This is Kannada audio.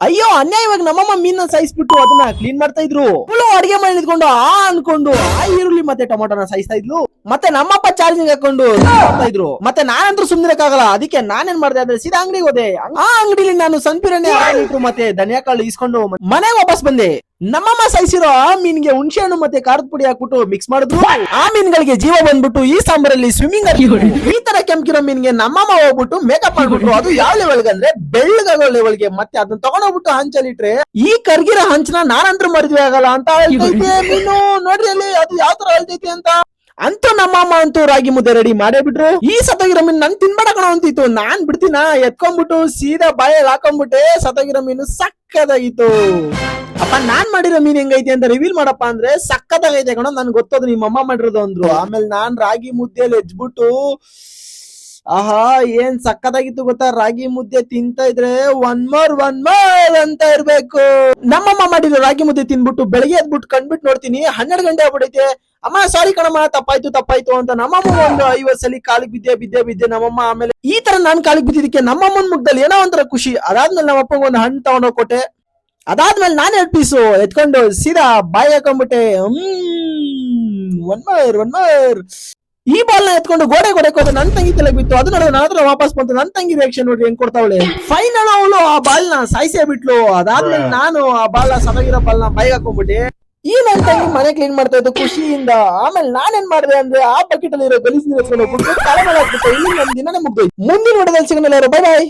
ಅಯ್ಯೋ ಅನ್ಯಾಯವಾಗಿ ನಮ್ಮಮ್ಮ ಮೀನ ಸಾಯಿಸ್ಬಿಟ್ಟು ಅದನ್ನ ಕ್ಲೀನ್ ಮಾಡ್ತಾ ಇದ್ರು. ಅಡಿಗೆ ಮಾಡಿ ನಿಂತ್ಕೊಂಡು ಅನ್ಕೊಂಡು ಆ ಈರುಳ್ಳಿ ಮತ್ತೆ ಟೊಮೊಟೊನ ಸಾಯಿಸ್ತಾ ಇದ್ಲು. ಮತ್ತೆ ನಮ್ಮಪ್ಪ ಚಾರ್ಜಿಂಗ್ ಹಾಕೊಂಡು ಮಾಡ್ತಾ ಇದ್ರು. ಮತ್ತೆ ನಾನಂತೂ ಸುಮ್ಮನಿರಕ್ಕಾಗಲ್ಲ, ಅದಕ್ಕೆ ನಾನೇನ್ ಮಾಡಿದೆ ಅಂದ್ರೆ ಸೀದಾ ಅಂಗಡಿಗೆ ಹೋದೆ. ಆ ಅಂಗಡಿಲಿ ನಾನು ಸಂಪಿರಣೆ ಲೀಟ್ರು ಮತ್ತೆ ಧನಿಯಾಕಾಳು ಇಸ್ಕೊಂಡು ಮನೆಗೆ ವಾಪಸ್ ಬಂದೆ. ನಮ್ಮಮ್ಮ ಸಾಯಿಸಿರೋ ಆ ಮೀನ್ಗೆ ಹುಣಸೆ ಹಣ್ಣು ಮತ್ತೆ ಖಾರದ ಪುಡಿ ಹಾಕ್ಬಿಟ್ಟು ಮಿಕ್ಸ್ ಮಾಡಿದ್ರು. ಆ ಮೀನ್ಗಳಿಗೆ ಜೀವ ಬಂದ್ಬಿಟ್ಟು ಈ ಸಾಂಬಾರಲ್ಲಿ ಸ್ವಿಮ್ಮಿಂಗ್ ಈ ತರ ಕೆಂಪಿರೋ ಮೀನ್ಗೆ ನಮ್ಮಮ್ಮ ಹೋಗ್ಬಿಟ್ಟು ಮೇಕಪ್ ಮಾಡ್ಬಿಟ್ರು. ಅದು ಯಾವ ಲೆವೆಲ್ಗೆ ಅಂದ್ರೆ ಬೆಳ್ಳಗಾಗೋ ಲೆವೆಲ್ಗೆ. ಮತ್ತೆ ಅದನ್ನ ತಗೊಂಡೋಗ್ಬಿಟ್ಟು ಹಂಚಲಿಟ್ರೆ ಈ ಕರ್ಗಿರೋ ಹಂಚನ ನಾನಂತೂ ಮರಿದ್ವಿ ಆಗಲ್ಲ ಅಂತ ಹೇಳ್ತೈತೆ ಮೀನು. ನೋಡ್ರಿ ಅಲ್ಲಿ ಅದು ಯಾವ ತರ ಹೇಳ್ತೈತಿ ಅಂತ. ಅಂತೂ ನಮ್ಮಮ್ಮ ಅಂತೂ ರಾಗಿ ಮುದ್ದೆ ರೆಡಿ ಮಾಡೇ ಬಿಟ್ರು. ಈ ಸತ್ತೋಗಿರೋ ಮೀನ್ ನನ್ ತಿನ್ಬೇಡ ಕಣ ಅಂತಿತ್ತು. ನಾನ್ ಬಿಡ್ತೀನ ಎತ್ಕೊಂಡ್ಬಿಟ್ಟು ಸೀದಾ ಬಾಯಲ್ಲಿ ಹಾಕೊಂಡ್ಬಿಟ್ಟೆ. ಸತ್ತೋಗಿರೋ ಮೀನು ಸಕ್ಕದಾಗಿತ್ತು. ಅಪ್ಪ ನಾನ್ ಮಾಡಿರೋ ಮೀನ್ ಹೆಂಗೈತಿ ಅಂತ ರಿವೀಲ್ ಮಾಡಪ್ಪ ಅಂದ್ರೆ ಸಕ್ಕತ್ತಾಗೈತೆ ಕಣ. ನನ್ ಗೊತ್ತದು ನಿಮ್ಮ ಅಮ್ಮ ಮಾಡಿರೋದು ಅಂದ್ರು. ಆಮೇಲೆ ನಾನ್ ರಾಗಿ ಮುದ್ದೆಯಲ್ಲಿ ಹೆಜ್ಬಿಟ್ಟು ಆಹಾ ಏನ್ ಸಕ್ಕತ್ತಾಗಿತ್ತು ಗೊತ್ತಾ. ರಾಗಿ ಮುದ್ದೆ ತಿಂತಾ ಇದ್ರೆ ಒನ್ ಮೋರ್ ಅಂತ ಇರ್ಬೇಕು. ನಮ್ಮಮ್ಮ ಮಾಡಿರೋ ರಾಗಿ ಮುದ್ದೆ ತಿನ್ಬಿಟ್ಟು ಬೆಳಗ್ಗೆ ಎದ್ಬಿಟ್ಟು ಕಂಡ್ಬಿಟ್ಟು ನೋಡ್ತೀನಿ 12 ಗಂಟೆ ಆಗ್ಬಿಡೈತೆ. ಅಮ್ಮ ಸಾರಿ ಕಣಮ್ಮ ತಪ್ಪಾಯ್ತು ಅಂತ ನಮ್ಮಮ್ಮ ಒಂದು 50 ಸಲ ಕಾಲಿಗೆ ಬಿದ್ದೆ ನಮ್ಮಮ್ಮ. ಆಮೇಲೆ ಈ ತರ ನಾನ್ ಕಾಲಿಗೆ ಬಿದ್ದಿದ್ದಕ್ಕೆ ನಮ್ಮಮ್ಮನ ಮುಖದಲ್ಲಿ ಏನೋ ಒಂಥರ ಖುಷಿ. ಅದಾದ್ಮೇಲೆ ನಮ್ಮಪ್ಪಂಗ ಒಂದು ಹಣ್ಣು ತಗೊಂಡೋಗ್ ಕೊಟ್ಟೆ. ಅದಾದ್ಮೇಲೆ ನಾನು 2 ಪೀಸು ಎತ್ಕೊಂಡು ಸೀದಾ ಬಾಯಿ ಹಾಕೊಂಡ್ಬಿಟ್ಟೆ. ಒನ್ ಮೋರ್ ಈ ಬಾಲ್ ನ ಎತ್ಕೊಂಡು ಗೋಡೆ ಹೋದ ನನ್ ತಂಗಿ ತಲೆ ಬಿತ್ತು. ಅದು ನೋಡೋ ನನ್ನ ಹತ್ರ ವಾಪಸ್ ಬಂತು. ನನ್ ತಂಗಿ ರಿಯಾಕ್ಷನ್ ನೋಡ್ರಿ ಹೆಂಗ್ ಕೊಡ್ತಾವಳೆ. ಫೈನಲ್ ಅವಳು ಆ ಬಾಲ್ ನ ಸಾಯಿಸೇ ಬಿಟ್ಲು. ಅದಾದ್ಮೇಲೆ ನಾನು ಆ ಬಾಲ್ ನ ಸದಗಿರೋ ಬಾಲ್ ನ ಬಾಯಿಗೆ ಹಾಕೊಂಡ್ಬಿಟ್ಟೆ. ಈ ನನ್ ತಂಗಿ ಮನೆ ಕ್ಲೀನ್ ಮಾಡ್ತಾ ಇದ್ದು ಖುಷಿಯಿಂದ. ಆಮೇಲೆ ನಾನೇನ್ ಮಾಡಿದೆ ಅಂದ್ರೆ ಆ ಬಕೆಟ್ ಅಲ್ಲಿ ಇರೋ ಗಲೀಜ್ ನೀರು ಎತ್ಕೊಂಡು ಹೋಗ್ಬಿಟ್ಟು ತಲೆ ಮೇಲೆ ಹಾಕ್ಬಿಟ್ಟೆ. ಇಲ್ಲಿ ನಮ್ ದಿನನೇ ಮುಗ್ದೋಯ್ತು. ಮುಂದಿನ ವಿಡಿಯೋದಲ್ಲಿ ಸಿಗೋಣ. ಬೈ ಬಾಯ್.